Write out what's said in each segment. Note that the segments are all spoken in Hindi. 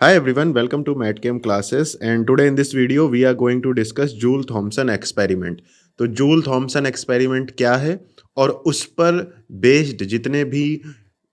Hi everyone, welcome to MatChem classes and today in this video we are going to discuss Joule-Thomson experiment। तो जूल-थॉमसन एक्सपेरिमेंट क्या है और उस पर बेस्ड जितने भी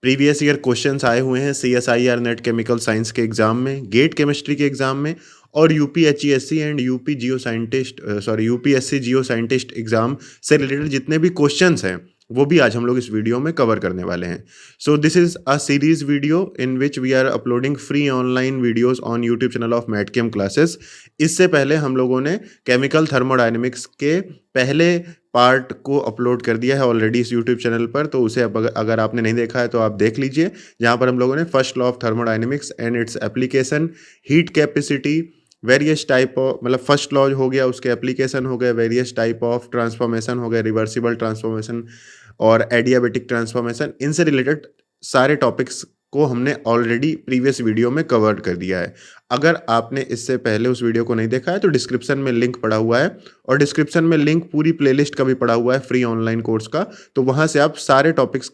प्रीवियस ईयर क्वेश्चंस आए हुए हैं CSIR नेट केमिकल साइंस के एग्जाम में, गेट केमिस्ट्री के एग्जाम में और UPHESC and UPSC geo scientist exam से रिलेटेड जितने भी क्वेश्चंस हैं वो भी आज हम लोग इस वीडियो में कवर करने वाले हैं। So this is a series video in which we are uploading free online videos on YouTube channel of MatChem classes. इससे पहले हम लोगों ने केमिकल थर्मोडायनेमिक्स के पहले पार्ट को अपलोड कर दिया है ऑलरेडी इस यूट्यूब चैनल पर, तो उसे अगर आपने नहीं देखा है तो आप देख लीजिए, जहाँ पर हम लोगों ने first law of thermodynamics and its application, heat capacity, various type of मतलब फर्स्ट लॉ हो गया, उसके एप्लीकेशन हो गए, वेरियस टाइप ऑफ ट्रांसफॉर्मेशन हो गए, रिवर्सिबल ट्रांसफॉर्मेशन और एडियाबेटिक ट्रांसफॉर्मेशन, इनसे रिलेटेड सारे टॉपिक्स को हमने ऑलरेडी प्रीवियस वीडियो में कवर कर दिया है। अगर आपने इससे पहले उस वीडियो को नहीं देखा है तो डिस्क्रिप्शन में लिंक पड़ा हुआ है और डिस्क्रिप्शन में लिंक पूरी प्लेलिस्ट का भी पड़ा हुआ है फ्री ऑनलाइन कोर्स का, तो वहाँ से आप सारे टॉपिक्स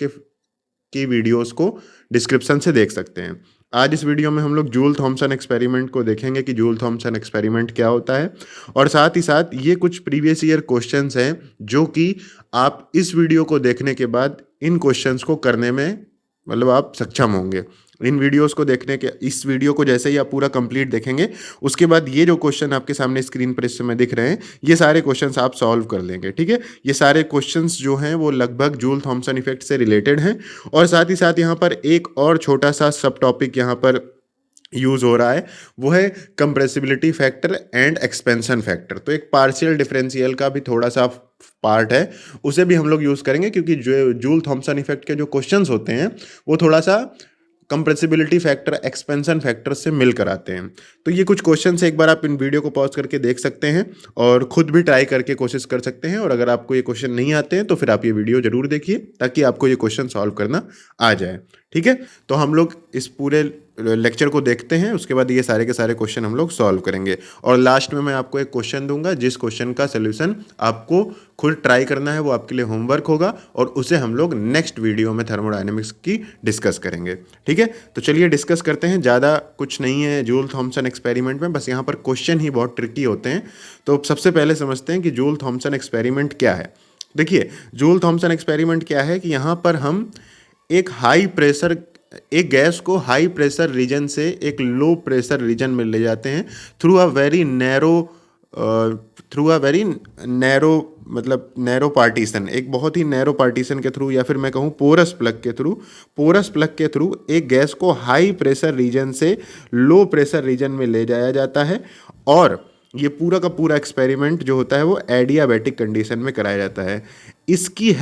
की वीडियोस को डिस्क्रिप्शन से देख सकते हैं। आज इस वीडियो में हम लोग जूल-थॉमसन एक्सपेरिमेंट को देखेंगे कि जूल-थॉमसन एक्सपेरिमेंट क्या होता है और साथ ही साथ ये कुछ प्रीवियस ईयर क्वेश्चंस हैं जो कि आप इस वीडियो को देखने के बाद इन क्वेश्चंस को करने में मतलब आप सक्षम होंगे। इन वीडियोस को देखने के इस वीडियो को जैसे ही आप पूरा कंप्लीट देखेंगे उसके बाद ये जो क्वेश्चन आपके सामने स्क्रीन पर इस समय दिख रहे हैं ये सारे क्वेश्चंस आप सॉल्व कर लेंगे। ठीक है, ये सारे क्वेश्चंस जो हैं वो लगभग जूल-थॉमसन इफेक्ट से रिलेटेड हैं और साथ ही साथ यहाँ पर एक और छोटा सा सब टॉपिक यहाँ पर यूज़ हो रहा है, वो है compressibility factor and expansion factor. तो एक पार्शियल डिफरेंशियल का भी थोड़ा सा पार्ट है, उसे भी हम लोग यूज़ करेंगे क्योंकि जो जूल-थॉमसन इफेक्ट के जो क्वेश्चंस होते हैं वो थोड़ा सा कंप्रेसिबिलिटी फैक्टर, एक्सपेंशन फैक्टर से मिलकर आते हैं। तो ये कुछ क्वेश्चन एक बार आप इन वीडियो को पॉज करके देख सकते हैं और खुद भी ट्राई करके कोशिश कर सकते हैं, और अगर आपको ये क्वेश्चन नहीं आते हैं तो फिर आप ये वीडियो जरूर देखिए ताकि आपको ये क्वेश्चन सॉल्व करना आ जाए। ठीक है, तो हम लोग इस पूरे लेक्चर को देखते हैं, उसके बाद ये सारे के सारे क्वेश्चन हम लोग सॉल्व करेंगे और लास्ट में मैं आपको एक क्वेश्चन दूंगा जिस क्वेश्चन का सोल्यूशन आपको खुद ट्राई करना है, वो आपके लिए होमवर्क होगा और उसे हम लोग नेक्स्ट वीडियो में थर्मोडायनेमिक्स की डिस्कस करेंगे। ठीक है, तो चलिए डिस्कस करते हैं। ज़्यादा कुछ नहीं है जूल-थॉमसन एक्सपेरिमेंट में, बस यहाँ पर क्वेश्चन ही बहुत ट्रिकी होते हैं। तो सबसे पहले समझते हैं कि जूल-थॉमसन एक्सपेरिमेंट क्या है। देखिए, जूल-थॉमसन एक्सपेरिमेंट क्या है कि यहाँ पर हम एक गैस को हाई प्रेशर रीजन से एक लो प्रेशर रीजन में ले जाते हैं थ्रू अ वेरी नैरो मतलब नैरो पार्टीशन, एक बहुत ही नैरो पार्टीशन के थ्रू, या फिर मैं कहूँ पोरस प्लग के थ्रू एक गैस को हाई प्रेशर रीजन से लो प्रेशर रीजन में ले जाया जाता है और ये पूरा का पूरा एक्सपेरिमेंट जो होता है वो एडियाबैटिक कंडीशन में कराया जाता है। इसकी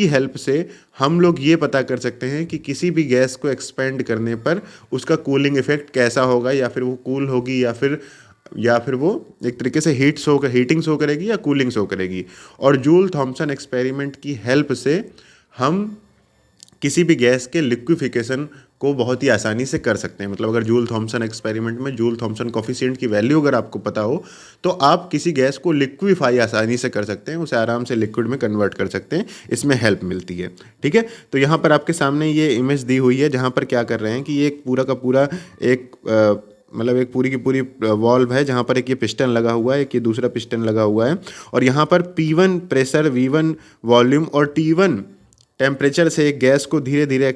हेल्प से हम लोग ये पता कर सकते हैं कि किसी भी गैस को एक्सपेंड करने पर उसका कूलिंग इफेक्ट कैसा होगा, या फिर वो कूल होगी या फिर वो एक तरीके से हीटिंग शो करेगी या कूलिंग शो करेगी। और जूल-थॉमसन एक्सपेरिमेंट की हेल्प से हम किसी भी गैस के लिक्विफिकेशन को बहुत ही आसानी से कर सकते हैं। मतलब अगर जूल-थॉमसन एक्सपेरिमेंट में जूल-थॉमसन कोफिशिएंट की वैल्यू अगर आपको पता हो तो आप किसी गैस को लिक्विफाई आसानी से कर सकते हैं, उसे आराम से लिक्विड में कन्वर्ट कर सकते हैं, इसमें हेल्प मिलती है। ठीक है, तो यहाँ पर आपके सामने ये इमेज दी हुई है जहाँ पर क्या कर रहे हैं कि ये एक पूरा का पूरा एक पूरी की पूरी वॉल्व है जहाँ पर एक ये पिस्टन लगा हुआ है, एक ये दूसरा पिस्टन लगा हुआ है और यहाँ पर P1 प्रेशर, V1 वॉल्यूम और T1 टेम्परेचर से एक गैस को धीरे धीरे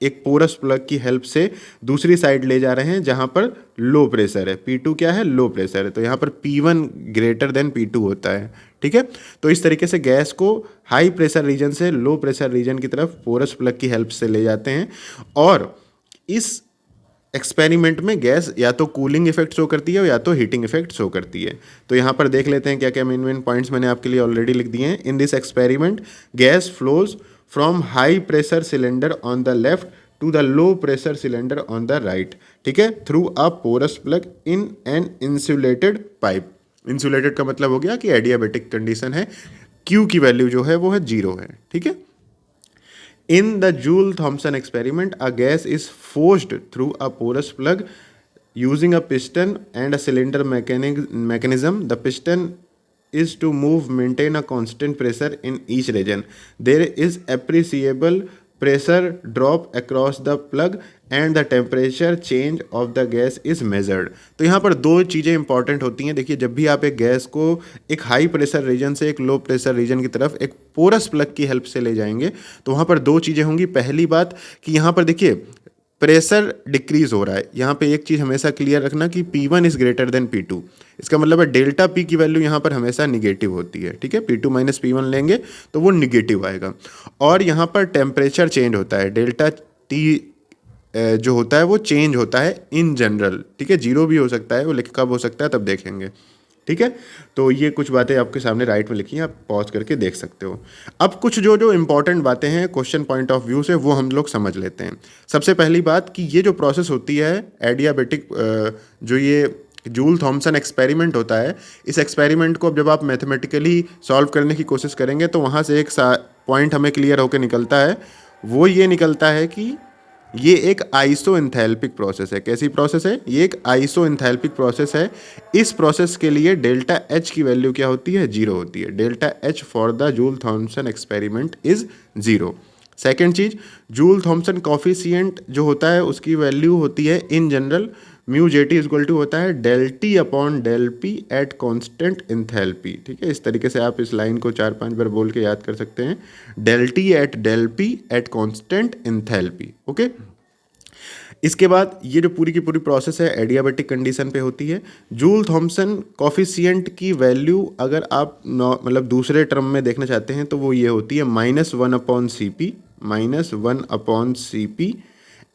एक पोरस प्लग की हेल्प से दूसरी साइड ले जा रहे हैं जहां पर लो प्रेशर है। P2 क्या है? लो प्रेशर है, तो यहाँ पर P1 ग्रेटर देन P2 होता है। ठीक है, तो इस तरीके से गैस को हाई प्रेशर रीजन से लो प्रेशर रीजन की तरफ पोरस प्लग की हेल्प से ले जाते हैं और इस एक्सपेरिमेंट में गैस या तो कूलिंग इफेक्ट शो करती है या तो हीटिंग इफेक्ट शो करती है। तो यहाँ पर देख लेते हैं क्या क्या मेन पॉइंट्स मैंने आपके लिए ऑलरेडी लिख दिए हैं। In this experiment gas flows from high pressure cylinder on the left to the low pressure cylinder on the right. ठीक है, through a porous plug in an insulated pipe. Insulated का मतलब हो गया कि एडियाबेटिक कंडीशन है, Q की वैल्यू जो है वो है 0 है। ठीक है, in the Joule-Thomson experiment, a gas is forced through a porous plug using a piston and a cylinder mechanism. The piston is to maintain a constant pressure in each region. There is appreciable pressure drop across the plug and the temperature change of the gas is measured. तो यहाँ पर दो चीज़ें इंपॉर्टेंट होती हैं। देखिए, जब भी आप एक गैस को एक हाई प्रेशर रीजन से एक लो प्रेशर रीजन की तरफ एक पोरस प्लग की हेल्प से ले जाएंगे तो वहाँ पर दो चीज़ें होंगी। पहली बात कि यहाँ पर देखिए प्रेशर डिक्रीज हो रहा है। यहाँ पे एक चीज़ हमेशा क्लियर रखना कि P1 is greater than P2। इसका मतलब है डेल्टा P की वैल्यू यहाँ पर हमेशा निगेटिव होती है। ठीक है, P2 माइनस P1 लेंगे तो वो निगेटिव आएगा। और यहाँ पर टेम्परेचर चेंज होता है, डेल्टा T जो होता है वो चेंज होता है इन जनरल। ठीक है, जीरो भी हो सकता है, वो कब हो सकता है तब देखेंगे। ठीक है, तो ये कुछ बातें आपके सामने राइट में लिखी हैं, आप पॉज करके देख सकते हो। अब कुछ जो जो इंपॉर्टेंट बातें हैं क्वेश्चन पॉइंट ऑफ व्यू से वो हम लोग समझ लेते हैं। सबसे पहली बात कि ये जो प्रोसेस होती है एडियाबेटिक, जो ये जूल थॉमसन एक्सपेरिमेंट होता है, इस एक्सपेरिमेंट को अब जब आप मैथमेटिकली सॉल्व करने की कोशिश करेंगे तो वहाँ से एक पॉइंट हमें क्लियर होकर निकलता है। वो ये निकलता है कि ये एक आइसो एंथैल्पिक प्रोसेस है। कैसी प्रोसेस है? ये एक आइसो एंथैल्पिक प्रोसेस है। इस प्रोसेस के लिए डेल्टा एच की वैल्यू क्या होती है? जीरो होती है। Delta H for the Joule Thomson experiment is zero. Second चीज, जूल थॉमसन कॉफिशिएंट जो होता है उसकी वैल्यू होती है in general mu J T equal to होता है del T upon del P at constant enthalpy. ठीक है, इस तरीके से आप इस लाइन को 4-5 बार बोल के याद कर सकते हैं, del T at del P at constant enthalpy. Okay, इसके बाद ये जो पूरी की पूरी प्रोसेस है एडियाबेटिक कंडीशन पे होती है। जूल थॉमसन कॉफिशिएंट की वैल्यू अगर आप मतलब दूसरे टर्म में देखना चाहते हैं तो वो ये होती है -1/CP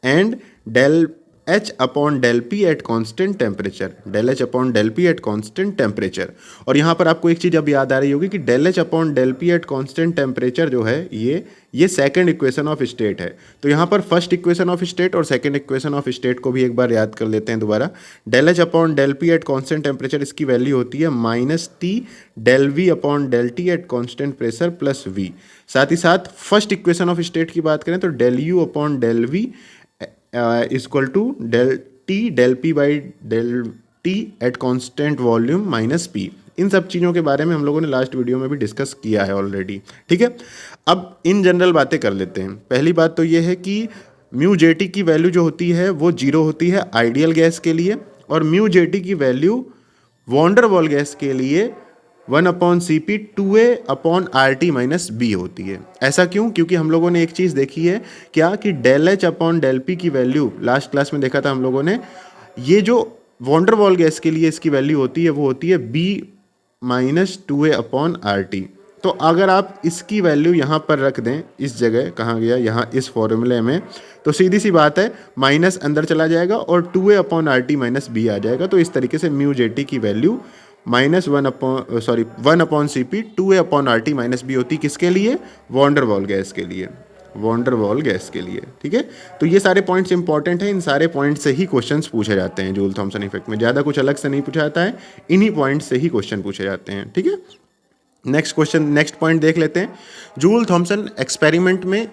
and del H upon del P at constant temperature, del H upon del P at constant temperature. और यहाँ पर आपको एक चीज़ अब याद आ रही होगी कि del H upon del P at constant temperature जो है ये सेकंड इक्वेशन ऑफ स्टेट है। तो यहाँ पर फर्स्ट इक्वेशन ऑफ स्टेट और सेकंड इक्वेशन ऑफ स्टेट को भी एक बार याद कर लेते हैं दोबारा। Del H upon del P at constant temperature, इसकी वैल्यू होती है -T del V upon del T at constant pressure plus V. साथ ही साथ फर्स्ट इक्वेशन ऑफ स्टेट की बात करें तो del U upon del V equal to del T del P by del T at constant volume minus P. इन सब चीज़ों के बारे में हम लोगों ने लास्ट वीडियो में भी डिस्कस किया है ऑलरेडी। ठीक है, अब इन जनरल बातें कर लेते हैं। पहली बात तो ये है कि म्यू जे टी की वैल्यू जो होती है वो जीरो होती है आइडियल गैस के लिए, और म्यू जे टी की वैल्यू वॉन्डर वॉल गैस के लिए 1/CP 2A/RT माइनस बी होती है। ऐसा क्यों? क्योंकि हम लोगों ने एक चीज़ देखी है क्या कि del H upon del P की वैल्यू लास्ट क्लास में देखा था हम लोगों ने। ये जो वॉन्डर वॉल गैस के लिए इसकी वैल्यू होती है वो होती है B-2A/RT। तो अगर आप इसकी वैल्यू यहाँ पर रख दें, इस जगह कहाँ गया, यहाँ इस फॉर्मूले में, तो सीधी सी बात है माइनस अंदर चला जाएगा और 2A/RT माइनस बी आ जाएगा। तो इस तरीके से म्यू जे टी की value -1/CP 2A/RT minus B होती किसके लिए? वॉन्डर वॉल गैस के लिए, वॉन्डर वॉल गैस के लिए। ठीक है, तो ये सारे पॉइंट्स इंपॉर्टेंट हैं। इन सारे पॉइंट से ही क्वेश्चंस पूछे जाते हैं जूल थॉमसन इफेक्ट में। ज़्यादा कुछ अलग से नहीं पूछा जाता है, इन्हीं पॉइंट से ही क्वेश्चन पूछे जाते हैं। ठीक है, नेक्स्ट पॉइंट देख लेते हैं। जूल थॉमसन एक्सपेरिमेंट में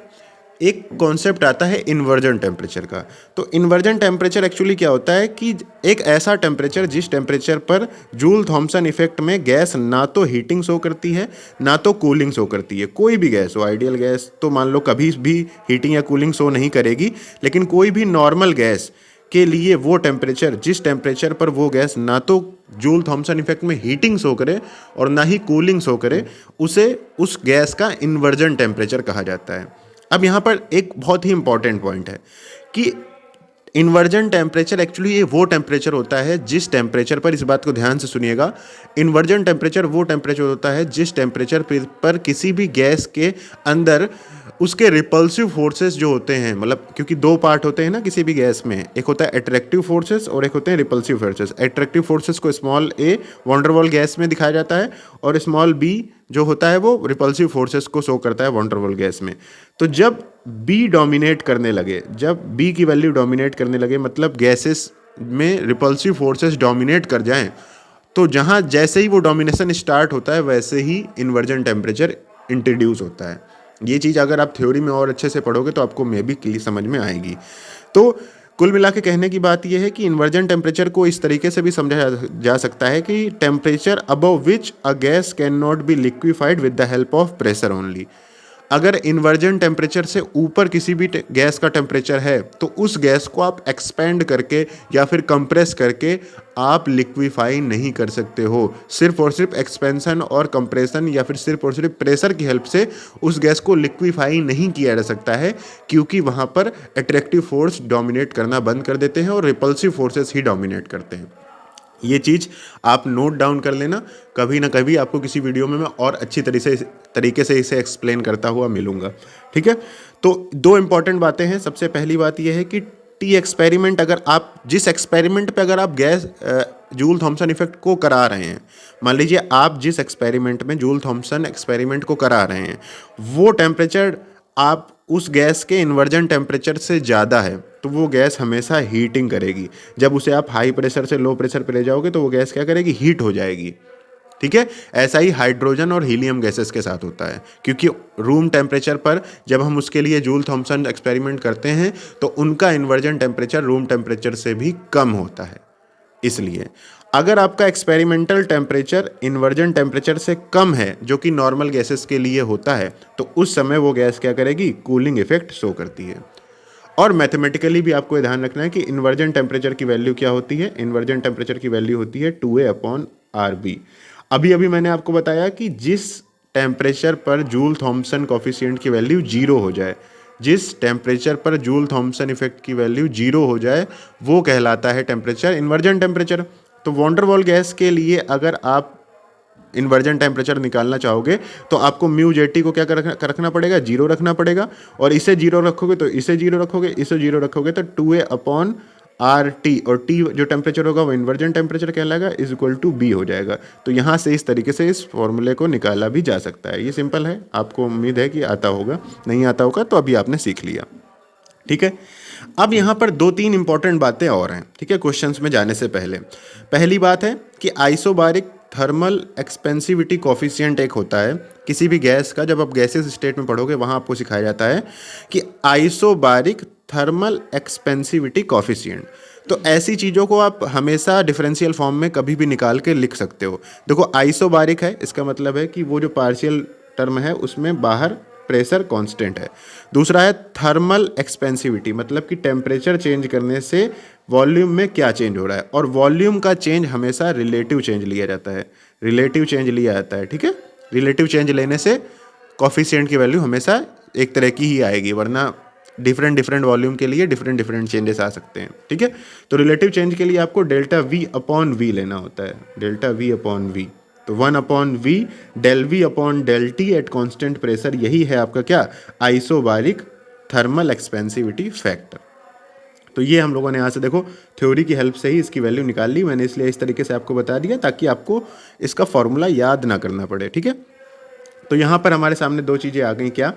एक कॉन्सेप्ट आता है इन्वर्जन टेम्परेचर का। तो इन्वर्जन टेम्परेचर एक्चुअली क्या होता है कि एक ऐसा टेम्परेचर जिस टेम्परेचर पर जूल थॉमसन इफेक्ट में गैस ना तो हीटिंग शो करती है ना तो कूलिंग शो करती है। कोई भी गैस हो, आइडियल गैस तो मान लो कभी भी हीटिंग या कूलिंग शो नहीं करेगी, लेकिन कोई भी नॉर्मल गैस के लिए वो टेम्परेचर, जिस टेम्परेचर पर वो गैस ना तो जूल थॉमसन इफेक्ट में हीटिंग शो करे और ना ही कूलिंग शो करे, उसे उस गैस का इन्वर्जन टेम्परेचर कहा जाता है। अब यहाँ पर एक बहुत ही इंपॉर्टेंट पॉइंट है कि इन्वर्जन टेम्परेचर एक्चुअली ये वो टेम्परेचर होता है जिस टेम्परेचर पर, इस बात को ध्यान से सुनिएगा, इन्वर्जन टेम्परेचर वो टेम्परेचर होता है जिस टेम्परेचर पर किसी भी गैस के अंदर उसके रिपल्सिव फोर्सेस जो होते हैं, मतलब क्योंकि दो पार्ट होते हैं ना किसी भी गैस में, एक होता है अट्रैक्टिव फोर्सेस और एक होते हैं रिपल्सिव फोर्सेस। अट्रैक्टिव फोर्सेस को स्मॉल ए वॉन्डर वॉल गैस में दिखाया जाता है और स्मॉल बी जो होता है वो रिपल्सिव फोर्सेस को शो करता है वॉन्डर वॉल गैस में। तो जब बी डोमिनेट करने लगे, जब बी की वैल्यू डोमिनेट करने लगे, मतलब गैसेस में रिपल्सिव फोर्सेस डोमिनेट कर जाएं, तो जहाँ जैसे ही वो डोमिनेशन स्टार्ट होता है वैसे ही इन्वर्जन टेम्परेचर इंट्रोड्यूस होता है। ये चीज़ अगर आप थ्योरी में और अच्छे से पढ़ोगे तो आपको मे भी क्लियर समझ में आएगी। तो कुल मिला के कहने की बात यह है कि इन्वर्जन टेम्परेचर को इस तरीके से भी समझा जा सकता है कि temperature above which a gas can not be liquefied with the help of pressure only. अगर इन्वर्जन टेम्परेचर से ऊपर किसी भी गैस का टेम्परेचर है तो उस गैस को आप एक्सपेंड करके या फिर कंप्रेस करके आप लिक्विफाई नहीं कर सकते हो। सिर्फ और सिर्फ एक्सपेंशन और कंप्रेशन या फिर सिर्फ और सिर्फ प्रेशर की हेल्प से उस गैस को लिक्विफाई नहीं किया जा सकता है, क्योंकि वहाँ पर अट्रैक्टिव फोर्स डोमिनेट करना बंद कर देते हैं और रिपल्सिव फोर्सेस ही डोमिनेट करते हैं। ये चीज़ आप नोट डाउन कर लेना, कभी ना कभी आपको किसी वीडियो में मैं और अच्छी तरीके से इसे एक्सप्लेन करता हुआ मिलूंगा। ठीक है, तो दो इंपॉर्टेंट बातें हैं। सबसे पहली बात यह है कि टी एक्सपेरिमेंट, अगर आप जिस एक्सपेरिमेंट पे अगर आप गैस जूल थॉमसन इफेक्ट को करा रहे हैं, मान लीजिए आप जिस एक्सपेरिमेंट में जूल थॉमसन एक्सपेरिमेंट को करा रहे हैं वो टेम्परेचर आप उस गैस के इन्वर्जन टेम्परेचर से ज़्यादा है, तो वो गैस हमेशा हीटिंग करेगी। जब उसे आप हाई प्रेशर से लो प्रेशर पे ले जाओगे तो वो गैस क्या करेगी, हीट हो जाएगी। ठीक है, ऐसा ही हाइड्रोजन और हीलियम गैसेस के साथ होता है, क्योंकि रूम टेम्परेचर पर जब हम उसके लिए जूल थॉमसन एक्सपेरिमेंट करते हैं तो उनका इन्वर्जन टेम्परेचर रूम टेम्परेचर से भी कम होता है। इसलिए अगर आपका एक्सपेरिमेंटल टेम्परेचर इन्वर्जन टेम्परेचर से कम है, जो कि नॉर्मल गैसेस के लिए होता है, तो उस समय वो गैस क्या करेगी, कूलिंग इफेक्ट शो करती है। और मैथमेटिकली भी आपको ध्यान रखना है कि इन्वर्जन टेम्परेचर की वैल्यू क्या होती है। इन्वर्जन टेम्परेचर की वैल्यू होती है 2a/RB। अभी अभी मैंने आपको बताया कि जिस टेम्परेचर पर जूल थॉमसन कॉफिशिएंट की वैल्यू 0 हो जाए, जिस टेम्परेचर पर जूल थॉमसन इफेक्ट की वैल्यू 0 हो जाए, वो कहलाता है टेम्परेचर इन्वर्जन टेम्परेचर। तो वॉन डेर वाल गैस के लिए अगर आप इन्वर्जन टेम्परेचर निकालना चाहोगे तो आपको म्यू जेटी को क्या रखना पड़ेगा, 0 रखना पड़ेगा। और इसे 0 रखोगे तो इसे 0 रखोगे, इसे 0 रखोगे तो 2a/RT, और टी जो टेम्परेचर होगा वो इन्वर्जन टेम्परेचर कहलाएगा, इज इक्वल टू बी हो जाएगा। तो यहाँ से इस तरीके से इस फॉर्मूले को निकाला भी जा सकता है। ये सिंपल है, आपको उम्मीद है कि आता होगा, नहीं आता होगा तो अभी आपने सीख लिया। ठीक है, अब यहाँ पर 2-3 इंपॉर्टेंट बातें और हैं। ठीक है, क्वेश्चंस में जाने से पहले पहली बात है कि आइसोबारिक थर्मल एक्सपेंसिविटी कॉफिशिएंट एक होता है किसी भी गैस का। जब आप गैसेस स्टेट में पढ़ोगे वहाँ आपको सिखाया जाता है कि आइसोबारिक थर्मल एक्सपेंसिविटी कॉफिशिएंट। तो ऐसी चीज़ों को आप हमेशा डिफरेंशियल फॉर्म में कभी भी निकाल के लिख सकते हो। देखो, आइसोबारिक है, इसका मतलब है कि वो जो पार्शियल टर्म है उसमें बाहर प्रेशर कांस्टेंट है। दूसरा है थर्मल एक्सपेंसिविटी, मतलब कि टेम्परेचर चेंज करने से वॉल्यूम में क्या चेंज हो रहा है, और वॉल्यूम का चेंज हमेशा रिलेटिव चेंज लिया जाता है, रिलेटिव चेंज लिया जाता है। ठीक है, रिलेटिव चेंज लेने से कॉफिशिएंट की वैल्यू हमेशा एक तरह की ही आएगी, वरना डिफरेंट वॉल्यूम के लिए डिफरेंट चेंजेस आ सकते हैं। ठीक है, तो रिलेटिव चेंज के लिए आपको डेल्टा V/V लेना होता है, डेल्टा V/V। तो 1/V del V/del T eight constant pressure, यही है आपका क्या, आइसोबारिक थर्मल एक्सपेंसिविटी फैक्टर। तो ये हम लोगों ने यहाँ से देखो थ्योरी की हेल्प से ही इसकी वैल्यू निकाल ली। मैंने इसलिए इस तरीके से आपको बता दिया ताकि आपको इसका फॉर्मूला याद ना करना पड़े। ठीक है, तो यहाँ पर हमारे सामने दो चीज़ें आ गई, क्या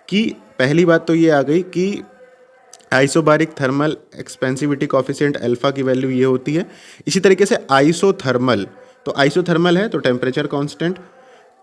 कि पहली बात तो ये आ गई कि isobaric thermal expansivity coefficient alpha की वैल्यू ये होती है। इसी तरीके से आइसोथर्मल, तो आइसोथर्मल है तो टेम्परेचर कांस्टेंट।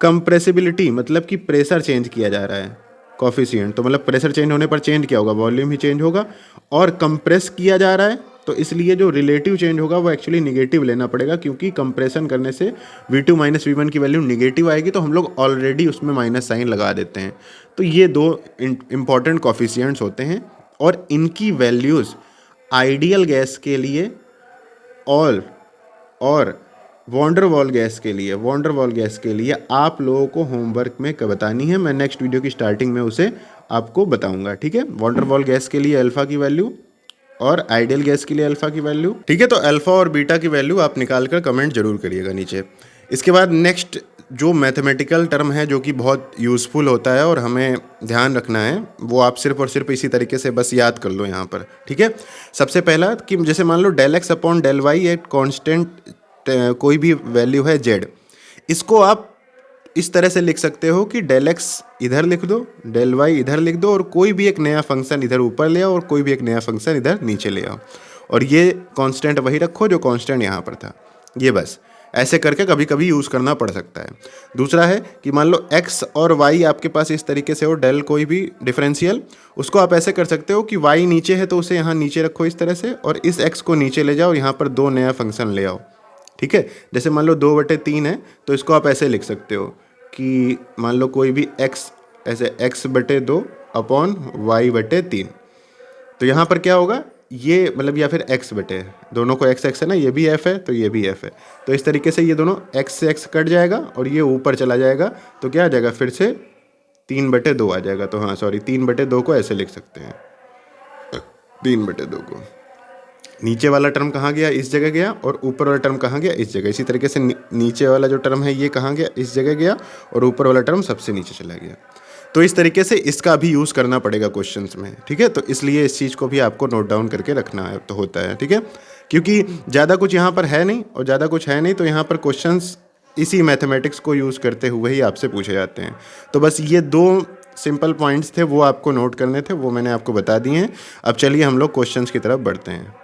कंप्रेसिबिलिटी मतलब कि प्रेशर चेंज किया जा रहा है, कॉफिशिएंट तो मतलब प्रेशर चेंज होने पर चेंज क्या होगा, वॉल्यूम ही चेंज होगा। और कंप्रेस किया जा रहा है तो इसलिए जो रिलेटिव चेंज होगा वो एक्चुअली निगेटिव लेना पड़ेगा, क्योंकि कंप्रेशन करने से V2 - V1 की वैल्यू निगेटिव आएगी, तो हम लोग ऑलरेडी उसमें माइनस साइन लगा देते हैं। तो ये दो इंपॉर्टेंट कॉफिशिएंट्स होते हैं और इनकी वैल्यूज़ आइडियल गैस के लिए और वॉन डेर वाल गैस के लिए आप लोगों को होमवर्क में बतानी है। मैं नेक्स्ट वीडियो की स्टार्टिंग में उसे आपको बताऊंगा। ठीक है, वॉन डेर वाल गैस के लिए अल्फा की वैल्यू और आइडियल गैस के लिए अल्फा की वैल्यू। ठीक है, तो अल्फा और बीटा की वैल्यू आप निकाल कर कमेंट जरूर करिएगा नीचे। इसके बाद नेक्स्ट जो मैथमेटिकल टर्म है जो कि बहुत यूज़फुल होता है और हमें ध्यान रखना है, वो आप सिर्फ और सिर्फ इसी तरीके से बस याद कर लो यहाँ पर। ठीक है, सबसे पहला कि जैसे मान लो del x del y एक कांस्टेंट कोई भी वैल्यू है z, इसको आप इस तरह से लिख सकते हो कि del x इधर लिख दो, del y इधर लिख दो, और कोई भी एक नया फंक्शन इधर ऊपर ले आओ और कोई भी एक नया फंक्शन इधर नीचे ले आओ, और ये कांस्टेंट वही रखो जो कांस्टेंट यहाँ पर था। ये बस ऐसे करके कभी कभी यूज़ करना पड़ सकता है। दूसरा है कि मान लो x और y आपके पास इस तरीके से हो, डेल कोई भी डिफरेंशियल, उसको आप ऐसे कर सकते हो कि y नीचे है तो उसे यहाँ नीचे रखो इस तरह से, और इस x को नीचे ले जाओ, यहाँ पर दो नया फंक्शन ले आओ। ठीक है, जैसे मान लो 2/3 है तो इसको आप ऐसे लिख सकते हो कि मान लो कोई भी x ऐसे x/2 अपॉन y/3। तो यहाँ पर क्या होगा, ये मतलब या फिर x बटे, दोनों को x है ना, ये भी f है तो ये भी f है, तो इस तरीके से ये दोनों x से x कट जाएगा और ये ऊपर चला जाएगा, तो क्या आ जाएगा फिर से 3/2 आ जाएगा। तो हाँ सॉरी 3/2 को ऐसे लिख सकते हैं, 3/2 को। नीचे वाला टर्म कहाँ गया, इस जगह गया, और ऊपर वाला टर्म कहाँ गया, इस जगह। इसी तरीके से नीचे वाला जो टर्म है ये कहाँ गया, इस जगह गया, और ऊपर वाला टर्म सबसे नीचे चला गया। तो इस तरीके से इसका भी यूज़ करना पड़ेगा क्वेश्चंस में, ठीक है। तो इसलिए इस चीज़ को भी आपको नोट डाउन करके रखना है तो होता है, ठीक है, क्योंकि ज़्यादा कुछ यहाँ पर है नहीं और ज़्यादा कुछ है नहीं, तो यहाँ पर क्वेश्चंस इसी मैथमेटिक्स को यूज़ करते हुए ही आपसे पूछे जाते हैं। तो बस ये 2 सिंपल पॉइंट्स थे, वो आपको नोट करने थे, वो मैंने आपको बता दिए हैं। अब चलिए हम लोग क्वेश्चंस की तरफ बढ़ते हैं।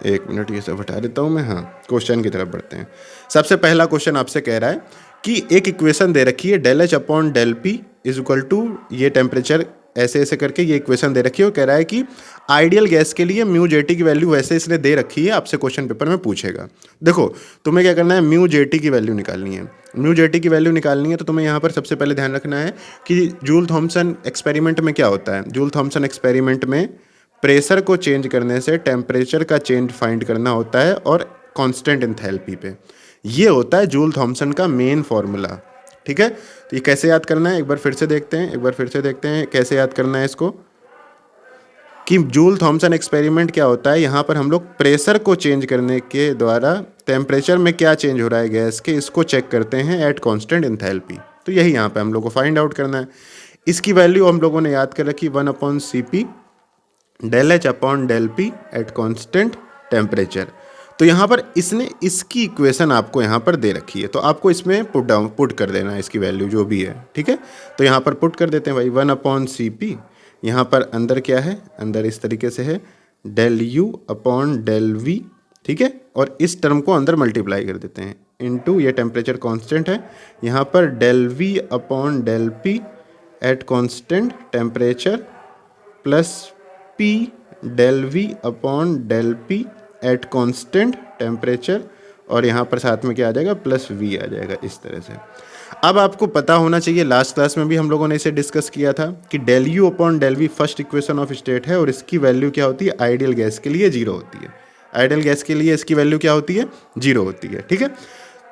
1 मिनट ये सब हटा देता हूँ मैं। हाँ, क्वेश्चन की तरफ बढ़ते हैं। सबसे पहला क्वेश्चन आपसे कह रहा है कि एक इक्वेशन दे रखी है ∇H upon ∇P is equal to ये टेम्परेचर, ऐसे ऐसे करके ये इक्वेशन दे रखी है, और कह रहा है कि आइडियल गैस के लिए म्यू जेटी की वैल्यू वैसे इसने दे रखी है, आपसे क्वेश्चन पेपर में पूछेगा। देखो तुम्हें क्या करना है, म्यू जेटी की वैल्यू निकालनी है। म्यू जेटी की वैल्यू निकालनी है तो तुम्हें यहाँ पर सबसे पहले ध्यान रखना है कि जूल थॉमसन एक्सपेरिमेंट में क्या होता है। जूल थॉमसन एक्सपेरिमेंट में प्रेशर को चेंज करने से टेम्परेचर का चेंज फाइंड करना होता है, और कांस्टेंट एंथैल्पी पे। ये होता है जूल थॉमसन का मेन फॉर्मूला, ठीक है। तो ये कैसे याद करना है, एक बार फिर से देखते हैं कैसे याद करना है इसको, कि जूल थॉमसन एक्सपेरिमेंट क्या होता है। यहाँ पर हम लोग प्रेशर को चेंज करने के द्वारा टेम्परेचर में क्या चेंज हो रहा है गैस के, इसको चेक करते हैं एट कांस्टेंट एंथैल्पी। तो यही यहाँ पे हम लोग को फाइंड आउट करना है। इसकी वैल्यू हम लोगों ने याद कर रखी 1/Cp ∇H upon ∇P eight constant temperature. तो यहाँ पर इसने इसकी इक्वेशन आपको यहाँ पर दे रखी है, तो आपको इसमें पुट कर देना है इसकी वैल्यू जो भी है, ठीक है। तो यहाँ पर पुट कर देते हैं भाई 1/Cp। यहाँ पर अंदर क्या है, अंदर इस तरीके से है ∇U अपॉन ∇V, ठीक है, और इस टर्म को अंदर मल्टीप्लाई कर देते हैं इनटू ये टेम्परेचर कांस्टेंट है, यहाँ पर ∇V upon ∇P eight constant temperature plus P ∇V upon ∇P eight constant temperature, और यहाँ पर साथ में क्या आ जाएगा, प्लस V आ जाएगा, इस तरह से। अब आपको पता होना चाहिए, लास्ट क्लास में भी हम लोगों ने इसे डिस्कस किया था कि ∇U upon ∇V first equation of state है, और इसकी वैल्यू क्या होती है, आइडियल गैस के लिए 0 होती है। आइडियल गैस के लिए इसकी वैल्यू क्या होती है, 0 होती है, ठीक है।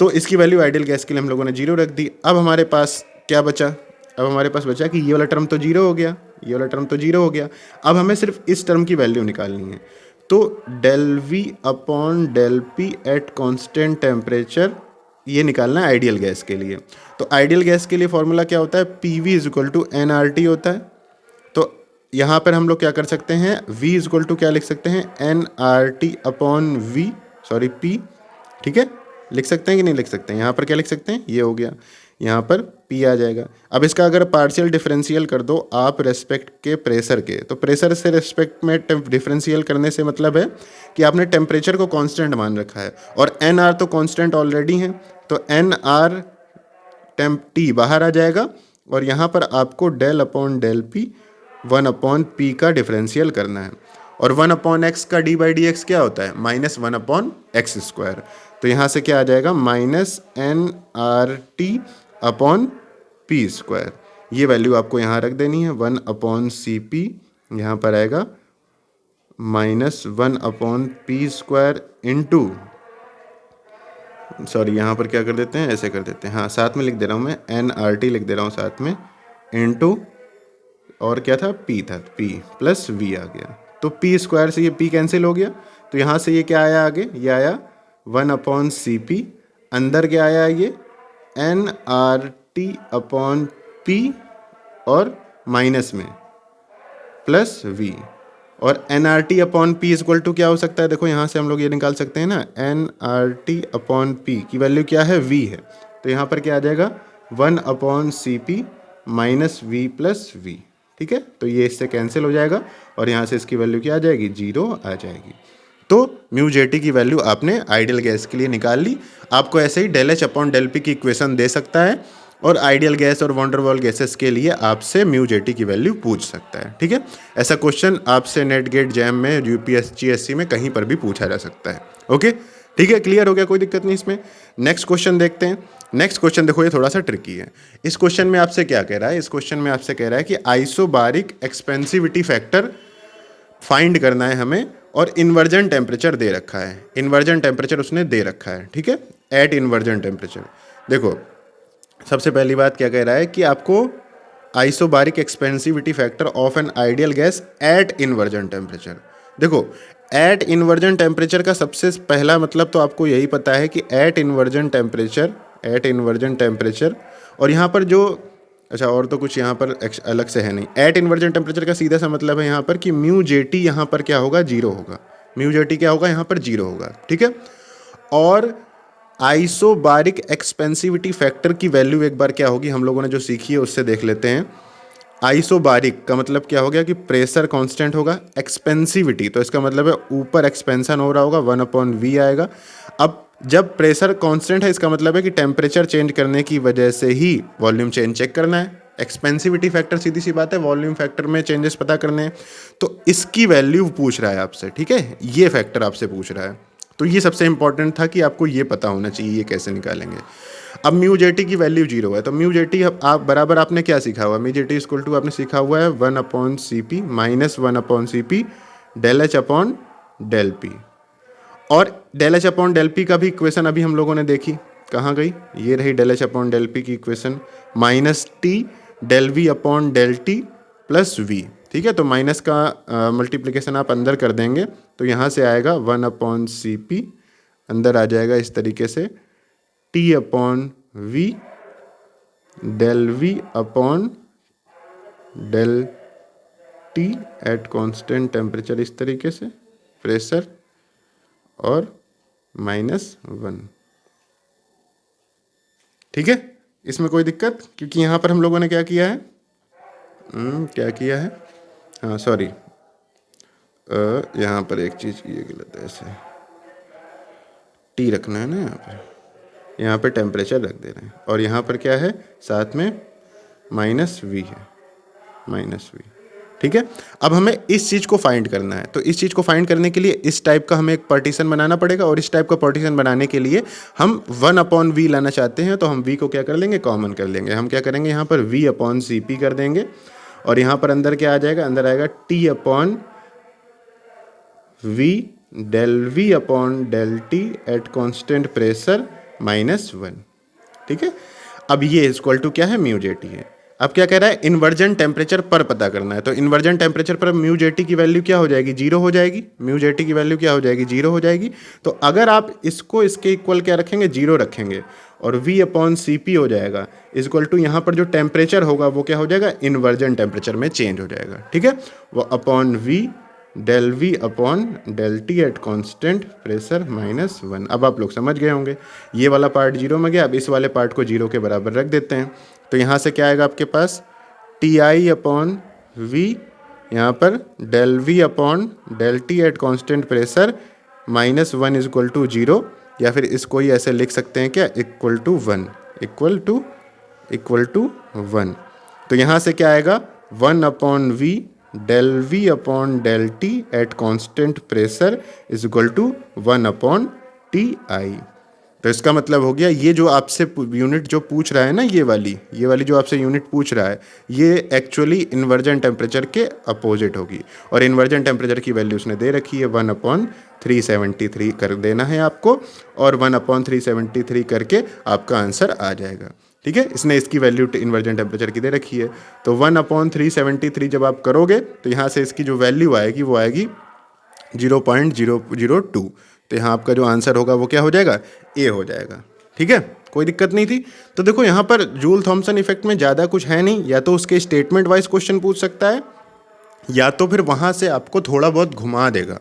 तो इसकी वैल्यू आइडियल गैस के लिए हम लोगों ने 0 रख दी। अब हमारे पास क्या बचा, अब हमारे पास बचा कि ये वाला टर्म तो 0 हो गया, ये वाला टर्म तो 0 हो गया। अब हमें सिर्फ इस टर्म की वैल्यू निकालनी है, तो ∇V upon ∇P eight constant temperature ये निकालना है आइडियल गैस के लिए। तो आइडियल गैस के लिए फॉर्मूला क्या होता है, PV is equal to nRT होता है। तो यहाँ पर हम लोग क्या कर सकते हैं, V इज इक्वल टू क्या लिख सकते हैं, nRT upon V, sorry P, ठीक है, लिख सकते हैं कि नहीं लिख सकते हैं। यहाँ पर क्या लिख सकते हैं, ये हो गया, यहाँ पर P आ जाएगा। अब इसका अगर पार्शियल डिफरेंशियल कर दो आप रेस्पेक्ट के प्रेशर के, तो प्रेशर से रेस्पेक्ट में डिफरेंशियल करने से मतलब है कि आपने टेम्परेचर को कांस्टेंट मान रखा है, और NR तो कांस्टेंट ऑलरेडी है, तो NR T बाहर आ जाएगा, और यहाँ पर आपको ∇ अपॉन ∇P 1/P का डिफरेंशियल करना है, और 1/x का d/dx क्या होता है, -1/x²। तो यहाँ से क्या आ जाएगा, -nRT अपॉन P²। ये वैल्यू आपको यहाँ रख देनी है, 1/Cp यहाँ पर आएगा -1/P² इंटू, सॉरी यहाँ पर क्या कर देते हैं, ऐसे कर देते हैं, हाँ साथ में लिख दे रहा हूँ मैं, nRT लिख दे रहा हूँ साथ में, इंटू और क्या था, P था, P प्लस V आ गया। तो P² से ये P कैंसिल हो गया, तो यहाँ से ये क्या आया आगे, ये आया 1/Cp, अंदर क्या आया, ये nRT अपॉन P और माइनस में प्लस V, और nRT upon P equal to क्या हो सकता है, देखो यहाँ से हम लोग ये निकाल सकते हैं ना, nRT अपॉन P की वैल्यू क्या है, V है। तो यहाँ पर क्या आ जाएगा, 1/Cp minus V plus V, ठीक है। तो ये इससे कैंसिल हो जाएगा, और यहाँ से इसकी वैल्यू क्या आ जाएगी, 0 आ जाएगी। तो म्यू जेटी की वैल्यू आपने आइडियल गैस के लिए निकाल ली। आपको ऐसे ही ∇H अपॉन ∇P की इक्वेशन दे सकता है, और आइडियल गैस और वंडर वॉल गैसेस के लिए आपसे म्यू जेटी की वैल्यू पूछ सकता है, ठीक है। ऐसा क्वेश्चन आपसे नेट गेट जैम में, UPSC SC में कहीं पर भी पूछा जा सकता है। ओके, ठीक है, क्लियर हो गया, कोई दिक्कत नहीं इसमें। नेक्स्ट क्वेश्चन देखते हैं। नेक्स्ट क्वेश्चन देखो, ये थोड़ा सा ट्रिकी है। इस क्वेश्चन में आपसे क्या कह रहा है, इस क्वेश्चन में आपसे कह रहा है कि आइसोबारिक एक्सपेंसिविटी फैक्टर फाइंड करना है हमें, और इन्वर्जन टेम्परेचर दे रखा है। इन्वर्जन टेम्परेचर उसने दे रखा है, ठीक है, एट इन्वर्जन टेम्परेचर। देखो सबसे पहली बात क्या कह रहा है कि आपको isobaric expansivity factor of an ideal gas at inversion temperature. देखो एट इन्वर्जन टेम्परेचर का सबसे पहला मतलब तो आपको यही पता है कि at inversion temperature, at inversion temperature, और यहाँ पर जो, अच्छा और तो कुछ यहाँ पर अलग से है नहीं। एट इन्वर्जन टेम्परेचर का सीधा सा मतलब है यहाँ पर कि म्यू जे टी यहाँ पर क्या होगा, जीरो होगा। म्यू जे टी क्या होगा, यहाँ पर जीरो होगा, ठीक है। और आइसोबारिक एक्सपेंसिविटी फैक्टर की वैल्यू एक बार क्या होगी, हम लोगों ने जो सीखी है उससे देख लेते हैं। आइसोबारिक का मतलब क्या हो गया कि प्रेशर कांस्टेंट होगा, एक्सपेंसिविटी तो इसका मतलब है ऊपर एक्सपेंशन हो रहा होगा, 1/V आएगा। अब जब प्रेशर कांस्टेंट है इसका मतलब है कि टेम्परेचर चेंज करने की वजह से ही वॉल्यूम चेंज चेक करना है। एक्सपेंसिविटी फैक्टर सीधी सी बात है, वॉल्यूम फैक्टर में चेंजेस पता करने हैं, तो इसकी वैल्यू पूछ रहा है आपसे, ठीक है, ये फैक्टर आपसे पूछ रहा है। तो ये सबसे इंपॉर्टेंट था कि आपको ये पता होना चाहिए ये कैसे निकालेंगे। अब म्यू जे टी की वैल्यू जीरो है, तो म्यू जे टी आप बराबर आपने क्या सीखा हुआ, mu J T equal to आपने सीखा हुआ है 1/CP minus 1/CP del H upon del P. और del H upon del P का भी इक्वेशन अभी हम लोगों ने देखी, कहाँ गई, ये रही del H upon del P की equation, minus T del V upon del T plus V, ठीक है। तो माइनस का मल्टीप्लिकेशन आप अंदर कर देंगे तो यहाँ से आएगा 1/CP, अंदर आ जाएगा इस तरीके से T upon V del V upon del T at constant temperature, इस तरीके से प्रेशर, और -1, ठीक है। इसमें कोई दिक्कत, क्योंकि यहाँ पर हम लोगों ने क्या किया है, क्या किया है, हाँ सॉरी, यहाँ पर एक चीज़ की गलत है, ऐसे टी रखना है ना, यहाँ पे टेम्परेचर रख दे रहे हैं, और यहाँ पर क्या है साथ में -V है, -V, ठीक है। अब हमें इस चीज़ को फाइंड करना है, तो इस चीज़ को फाइंड करने के लिए इस टाइप का हमें एक पार्टीशन बनाना पड़ेगा, और इस टाइप का पार्टीशन बनाने के लिए हम 1/V लाना चाहते हैं, तो हम V को क्या कर लेंगे, कॉमन कर लेंगे। हम क्या करेंगे, यहाँ पर V/CP कर देंगे, और यहाँ पर अंदर क्या आ जाएगा, अंदर आएगा T/V del V upon del T at constant pressure -1, ठीक है। अब ये इक्वल टू क्या है, म्यू जे टी है। अब क्या कह रहा है, इन्वर्जन टेम्परेचर पर पता करना है, तो इन्वर्जन टेम्परेचर पर म्यू जे टी की वैल्यू क्या हो जाएगी, जीरो हो जाएगी। म्यू जे टी की वैल्यू क्या हो जाएगी, जीरो हो जाएगी। तो अगर आप इसको इसके इक्वल क्या रखेंगे, जीरो रखेंगे, और V/CP हो जाएगा इक्वल टू यहाँ पर जो टेम्परेचर होगा वो क्या हो जाएगा, इन्वर्जन टेम्परेचर में चेंज हो जाएगा, ठीक है। वो upon V del V upon del T at constant pressure -1। अब आप लोग समझ गए होंगे, ये वाला पार्ट जीरो में गया। अब इस वाले पार्ट को जीरो के बराबर रख देते हैं, तो यहाँ से क्या आएगा आपके पास, TI अपॉन V, यहाँ पर del V upon del T at constant pressure -1 equal to zero, या फिर इसको ही ऐसे लिख सकते हैं क्या, इक्वल टू 1, इक्वल टू 1। तो यहाँ से क्या आएगा, 1/V del V upon del T at constant pressure is equal to 1/TI। तो इसका मतलब हो गया, ये जो आपसे यूनिट जो पूछ रहा है ना, ये वाली जो आपसे यूनिट पूछ रहा है, ये एक्चुअली इन्वर्जन टेम्परेचर के अपोजिट होगी, और इन्वर्जन टेम्परेचर की वैल्यू उसने दे रखी है 1/373 कर देना है आपको, और 1/373 करके आपका आंसर आ जाएगा, ठीक है। इसने इसकी वैल्यू इन्वर्जन टेम्परेचर की दे रखी है, तो 1/373 जब आप करोगे तो यहाँ से इसकी जो वैल्यू आएगी वो आएगी 0.002। तो यहाँ आपका जो आंसर होगा वो क्या हो जाएगा, ए हो जाएगा, ठीक है, कोई दिक्कत नहीं थी। तो देखो यहाँ पर जूल थॉमसन इफेक्ट में ज़्यादा कुछ है नहीं, या तो उसके स्टेटमेंट वाइज क्वेश्चन पूछ सकता है, या तो फिर वहाँ से आपको थोड़ा बहुत घुमा देगा,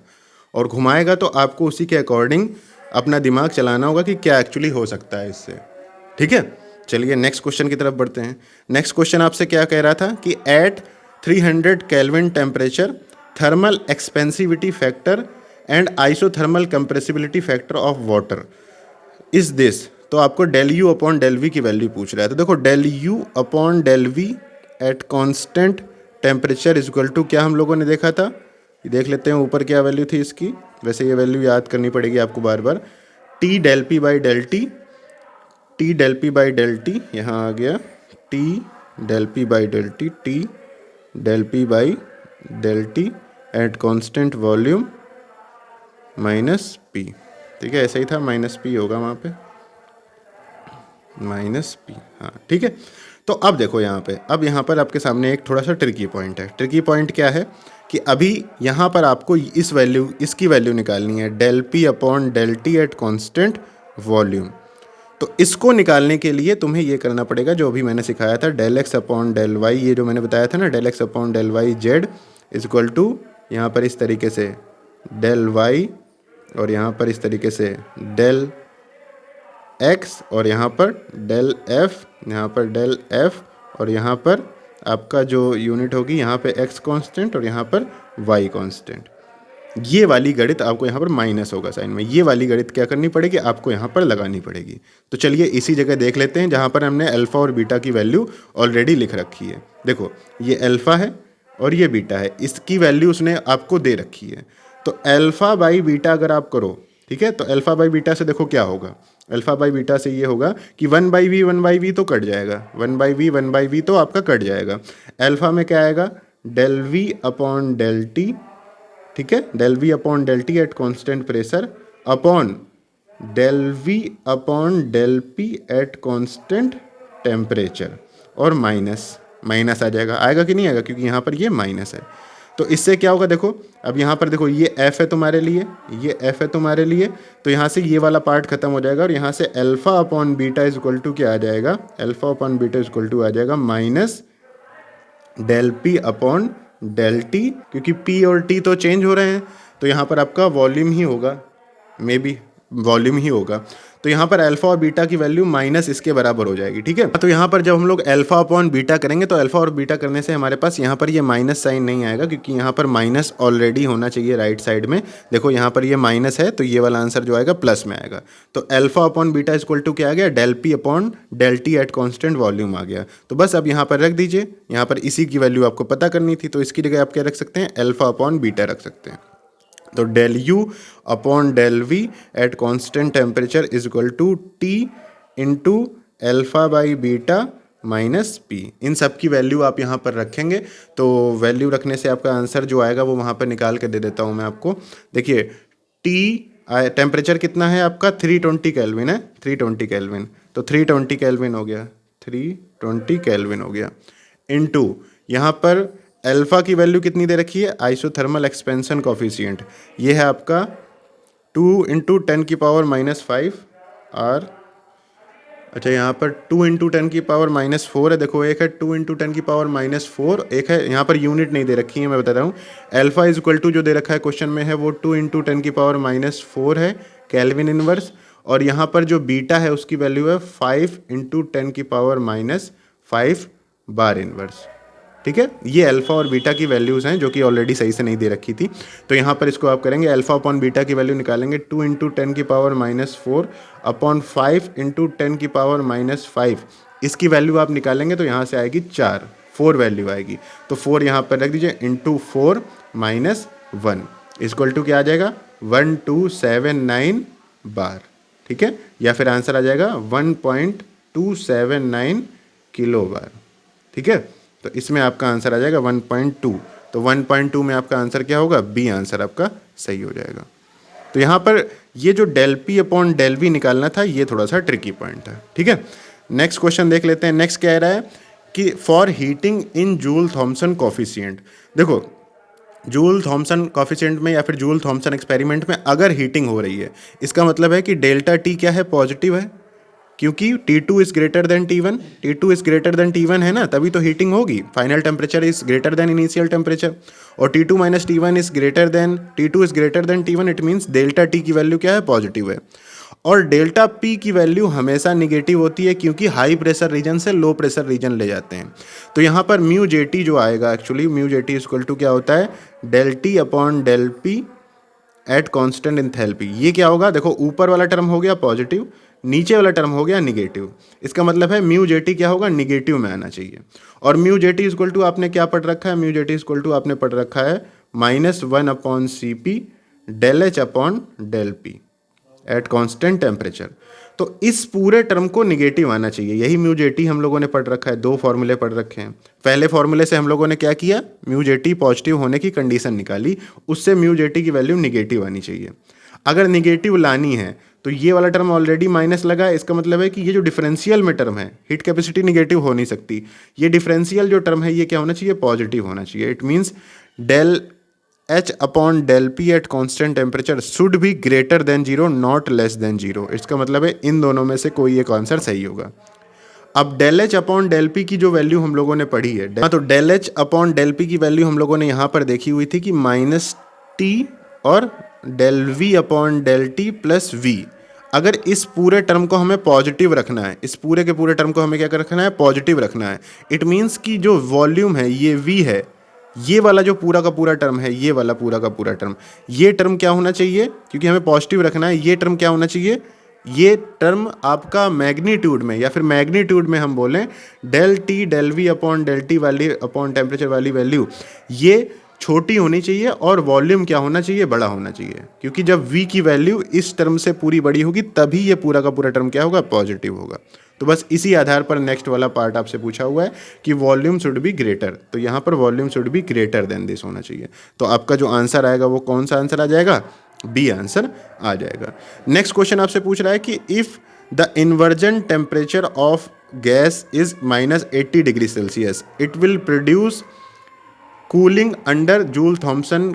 और घुमाएगा तो आपको उसी के अकॉर्डिंग अपना दिमाग चलाना होगा कि क्या एक्चुअली हो सकता है इससे, ठीक है। चलिए नेक्स्ट क्वेश्चन की तरफ बढ़ते हैं। नेक्स्ट क्वेश्चन आपसे क्या कह रहा था कि at 300 kelvin temperature thermal expansivity factor and isothermal compressibility factor of water is this. तो आपको del U upon del V की वैल्यू पूछ रहा है। तो देखो del U upon del V at constant temperature is equal to क्या हम लोगों ने देखा था, देख लेते हैं ऊपर क्या वैल्यू थी इसकी, वैसे ये वैल्यू याद करनी पड़ेगी आपको बार बार, T del P by del T, T del P by del T यहाँ आ गया, T del P by del T, T del P by del T at constant volume minus P. ठीक है, ऐसा ही था, माइनस पी होगा वहाँ पे, माइनस पी, हाँ ठीक है। तो अब देखो यहाँ पे, अब यहाँ पर आपके सामने एक थोड़ा सा ट्रिकी पॉइंट है। ट्रिकी पॉइंट क्या है कि अभी यहाँ पर आपको इस वैल्यू, इसकी वैल्यू निकालनी है, del P upon del T at constant volume. तो इसको निकालने के लिए तुम्हें ये करना पड़ेगा जो अभी मैंने सिखाया था, del X upon del Y, ये जो मैंने बताया था ना, del X upon del Y Z is equal to यहाँ पर इस तरीके से डेल वाई, और यहाँ पर इस तरीके से डेल एक्स, और यहाँ पर डेल एफ, यहाँ पर डेल एफ, और यहाँ पर आपका जो यूनिट होगी यहाँ पे एक्स कांस्टेंट और यहाँ पर वाई कांस्टेंट। ये वाली गणित आपको यहाँ पर माइनस होगा साइन में, ये वाली गणित क्या करनी पड़ेगी, आपको यहाँ पर लगानी पड़ेगी। तो चलिए इसी जगह देख लेते हैं जहाँ पर हमने अल्फ़ा और बीटा की वैल्यू ऑलरेडी लिख रखी है। देखो ये अल्फ़ा है और ये बीटा है, इसकी वैल्यू उसने आपको दे रखी है। तो अल्फ़ा बाई बीटा अगर आप करो, ठीक है, तो अल्फ़ा बाई बीटा से देखो क्या होगा, अल्फ़ा बाई बीटा से ये होगा कि 1/v तो कट जाएगा, 1/v तो आपका कट जाएगा। अल्फ़ा में क्या आएगा, del V upon del T, ठीक है, del V upon del T at constant pressure upon del V upon del P at constant temperature, और माइनस माइनस आ जाएगा, आएगा कि नहीं आएगा, क्योंकि यहाँ पर ये माइनस है। तो इससे क्या होगा, देखो अब यहाँ पर देखो ये f है तुम्हारे लिए, ये f है तुम्हारे लिए, तो यहाँ से ये वाला पार्ट खत्म हो जाएगा और यहाँ से alpha upon beta is equal to क्या आ जाएगा, alpha upon beta is equal to आ जाएगा minus del P upon del T, क्योंकि p और t तो चेंज हो रहे हैं, तो यहाँ पर आपका वॉल्यूम ही होगा, मे बी वॉल्यूम ही होगा। तो यहाँ पर अल्फ़ा और बीटा की वैल्यू माइनस इसके बराबर हो जाएगी, ठीक है। तो यहाँ पर जब हम लोग अल्फ़ा अपॉन बीटा करेंगे तो अल्फ़ा और बीटा करने से हमारे पास यहाँ पर ये माइनस साइन नहीं आएगा, क्योंकि यहाँ पर माइनस ऑलरेडी होना चाहिए राइट साइड में। देखो यहाँ पर ये माइनस है, तो ये वाला आंसर जो आएगा प्लस में आएगा। तो alpha upon beta equal to क्या आ गया, del P upon del T at constant volume आ गया। तो बस अब यहाँ पर रख दीजिए, यहाँ पर इसी की वैल्यू आपको पता करनी थी, तो इसकी जगह आप क्या रख सकते हैं, अल्फ़ा अपॉन बीटा रख सकते हैं। तो del U upon del V at constant temperature is equal to T into alpha by beta minus P. इन सब की वैल्यू आप यहाँ पर रखेंगे, तो वैल्यू रखने से आपका आंसर जो आएगा वो वहाँ पर निकाल के दे देता हूँ मैं आपको। देखिए टी टेम्परेचर कितना है आपका, 320 केल्विन है, 320 केल्विन, तो 320 केल्विन हो गया, 320 केल्विन हो गया, इनटू यहाँ पर अल्फ़ा की वैल्यू कितनी दे रखी है, आइसोथर्मल एक्सपेंशन कॉफिशिएंट, ये है आपका 2 इंटू 10⁻⁻5 आर, अच्छा यहाँ पर 2 इंटू 10⁻⁻4 है। देखो एक है 2 इंटू 10⁻⁻4, एक है यहाँ पर यूनिट नहीं दे रखी है, मैं बता रहा हूँ। अल्फ़ा इज इक्वल टू जो दे रखा है क्वेश्चन में है वो 2 इंटू 10⁻⁻4 है केल्विन इनवर्स, और यहाँ पर जो बीटा है उसकी वैल्यू है 5 इंटू 10⁻⁻5 बार इनवर्स, ठीक है। ये अल्फ़ा और बीटा की वैल्यूज़ हैं जो कि ऑलरेडी सही से नहीं दे रखी थी। तो यहाँ पर इसको आप करेंगे, अल्फ़ा अपॉन बीटा की वैल्यू निकालेंगे 2 इंटू 10⁻⁻4 अपॉन 5 इंटू 10⁻⁻5, इसकी वैल्यू आप निकालेंगे तो यहाँ से आएगी 4 वैल्यू आएगी। तो 4 यहाँ पर रख दीजिए, इंटू 4 माइनस 1 इक्वल टू क्या आ जाएगा, 1279 बार, ठीक है, या फिर आंसर आ जाएगा 1.279 किलो बार, ठीक है। तो इसमें आपका आंसर आ जाएगा 1.2, तो 1.2 में आपका आंसर क्या होगा, बी आंसर आपका सही हो जाएगा। तो यहाँ पर ये जो del P upon del V निकालना था ये थोड़ा सा ट्रिकी पॉइंट था, ठीक है। नेक्स्ट क्वेश्चन देख लेते हैं। नेक्स्ट कह रहा है कि for heating in Joule Thomson coefficient. देखो जूल थॉमसन कॉफिशिएंट में या फिर जूल थॉमसन एक्सपेरिमेंट में अगर हीटिंग हो रही है, इसका मतलब है कि डेल्टा टी क्या है, पॉजिटिव है, क्योंकि T2 is greater than T1, T2 is greater than T1 है ना, तभी तो हीटिंग होगी। Final temperature is greater than initial temperature, और T2 minus T1 is greater than T2 is greater than T1, it means delta T की वैल्यू क्या है, पॉजिटिव है। और डेल्टा P की वैल्यू हमेशा निगेटिव होती है, क्योंकि हाई प्रेशर रीजन से लो प्रेशर रीजन ले जाते हैं। तो यहाँ पर म्यू जे टी जो आएगा, actually mu J T equal to क्या होता है, del T upon del P at constant enthalpy. ये क्या होगा, देखो ऊपर वाला टर्म हो गया पॉजिटिव, नीचे वाला टर्म हो गया निगेटिव, इसका मतलब है म्यू जे टी क्या होगा, निगेटिव में आना चाहिए। और mu J T equal to आपने क्या पढ़ रखा है, mu J T equal to आपने पढ़ रखा है -1 upon C P del H upon del P, at constant temperature. तो इस पूरे टर्म को निगेटिव आना चाहिए। यही म्यू जे टी हम लोगों ने पढ़ रखा है, 2 फॉर्मूले पढ़ रखे हैं। पहले फॉर्मूले से हम लोगों ने क्या किया, म्यू जे टी पॉजिटिव होने की कंडीशन निकाली, उससे म्यू जे टी की वैल्यू निगेटिव आनी चाहिए। अगर निगेटिव लानी है तो ये वाला टर्म ऑलरेडी माइनस लगा है, इसका मतलब है कि ये जो डिफरेंशियल में टर्म है, हीट कैपेसिटी निगेटिव हो नहीं सकती, ये डिफरेंशियल जो टर्म है ये क्या होना चाहिए, पॉजिटिव होना चाहिए। It means del H upon del P at constant temperature should be greater than zero, not less than zero. इसका मतलब है इन दोनों में से कोई एक आंसर सही होगा। अब del H upon del P की जो वैल्यू हम लोगों ने पढ़ी है, हाँ, तो del H upon del P की वैल्यू हम लोगों ने यहाँ पर देखी हुई थी कि माइनस टी और del V upon del T plus V. अगर इस पूरे टर्म को हमें पॉजिटिव रखना है, इस पूरे के पूरे टर्म को हमें क्या रखना है, पॉजिटिव रखना है। इट मीन्स कि जो वॉल्यूम है ये वी है, ये वाला जो पूरा का पूरा टर्म है, ये वाला पूरा का पूरा टर्म, ये टर्म क्या होना चाहिए, क्योंकि हमें पॉजिटिव रखना है, ये टर्म क्या होना चाहिए, ये टर्म आपका मैग्नीट्यूड में या फिर मैग्नीट्यूड में हम बोलें del T del V upon del T वाली अपॉन टेम्परेचर वाली वैल्यू ये छोटी होनी चाहिए और वॉल्यूम क्या होना चाहिए, बड़ा होना चाहिए। क्योंकि जब v की वैल्यू इस टर्म से पूरी बड़ी होगी तभी ये पूरा का पूरा टर्म क्या होगा, पॉजिटिव होगा। तो बस इसी आधार पर नेक्स्ट वाला पार्ट आपसे पूछा हुआ है कि वॉल्यूम शुड बी ग्रेटर, तो यहाँ पर volume should be greater then this होना चाहिए। तो आपका जो आंसर आएगा वो कौन सा आंसर आ जाएगा, बी आंसर आ जाएगा। नेक्स्ट क्वेश्चन आपसे पूछ रहा है कि if the inversion temperature of gas is -80 degree Celsius it will produce cooling under joule Thompson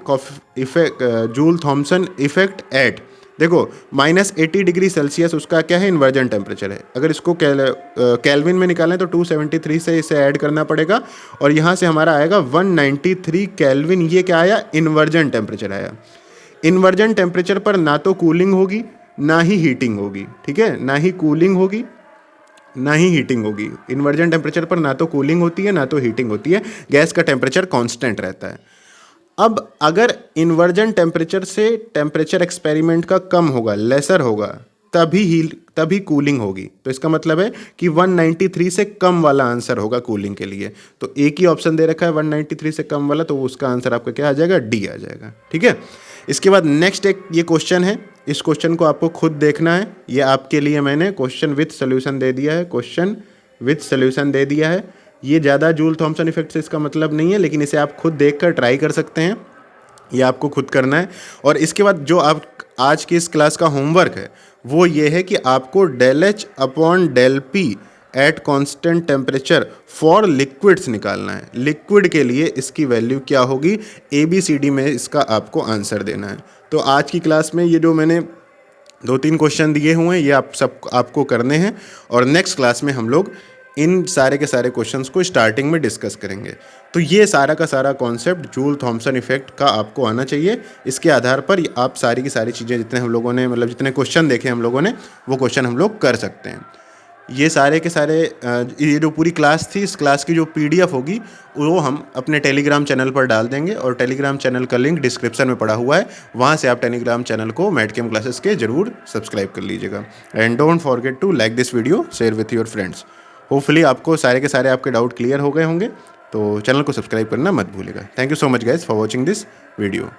effect at. देखो -80 डिग्री सेल्सियस उसका क्या है, इन्वर्जन टेम्परेचर है। अगर इसको केल्विन में निकालें तो 273 से इसे ऐड करना पड़ेगा और यहाँ से हमारा आएगा 193 केल्विन। ये क्या आया, इन्वर्जन टेम्परेचर आया। इन्वर्जन टेम्परेचर पर ना तो कूलिंग होगी ना ही हीटिंग होगी, ठीक है, ना ही कूलिंग होगी ना ही हीटिंग होगी। इन्वर्जन टेम्परेचर पर ना तो कूलिंग होती है ना तो हीटिंग होती है, गैस का टेम्परेचर कांस्टेंट रहता है। अब अगर इन्वर्जन टेम्परेचर से टेम्परेचर एक्सपेरिमेंट का कम होगा, लेसर होगा, तभी कूलिंग होगी। तो इसका मतलब है कि 193 से कम वाला आंसर होगा कूलिंग के लिए। तो एक ही ऑप्शन दे रखा है 193 से कम वाला, तो उसका आंसर आपका क्या आ जाएगा, डी आ जाएगा। ठीक है, इसके बाद नेक्स्ट एक ये क्वेश्चन है, इस क्वेश्चन को आपको खुद देखना है। ये आपके लिए मैंने क्वेश्चन विथ सोल्यूशन दे दिया है, क्वेश्चन विथ सोल्यूशन दे दिया है। ये ज़्यादा जूल थॉम्सन इफेक्ट से इसका मतलब नहीं है, लेकिन इसे आप खुद देखकर ट्राई कर सकते हैं, ये आपको खुद करना है। और इसके बाद जो आप आज की इस क्लास का होमवर्क है वो ये है कि आपको del H upon del P at constant temperature for liquids निकालना है। लिक्विड के लिए इसकी वैल्यू क्या होगी, ABCD में इसका आपको आंसर देना है। तो आज की क्लास में ये जो मैंने 2-3 क्वेश्चन दिए हुए हैं ये आपको करने हैं और नेक्स्ट क्लास में हम लोग इन सारे के सारे क्वेश्चंस को स्टार्टिंग में डिस्कस करेंगे। तो ये सारा का सारा कॉन्सेप्ट जूल थॉम्सन इफेक्ट का आपको आना चाहिए। इसके आधार पर आप सारी की सारी चीज़ें जितने हम लोगों ने मतलब जितने क्वेश्चन देखे हम लोगों ने वो क्वेश्चन हम लोग कर सकते हैं। ये सारे के सारे ये जो पूरी क्लास थी, इस क्लास की जो PDF होगी वो हम अपने टेलीग्राम चैनल पर डाल देंगे और टेलीग्राम चैनल का लिंक डिस्क्रिप्शन में पड़ा हुआ है, वहाँ से आप टेलीग्राम चैनल को मैडकेम क्लासेस के जरूर सब्सक्राइब कर लीजिएगा। And don't forget to like this video, share with your friends. Hopefully आपको सारे के सारे आपके डाउट क्लियर हो गए होंगे, तो चैनल को सब्सक्राइब करना मत भूलिएगा। Thank you so much guys for watching this video.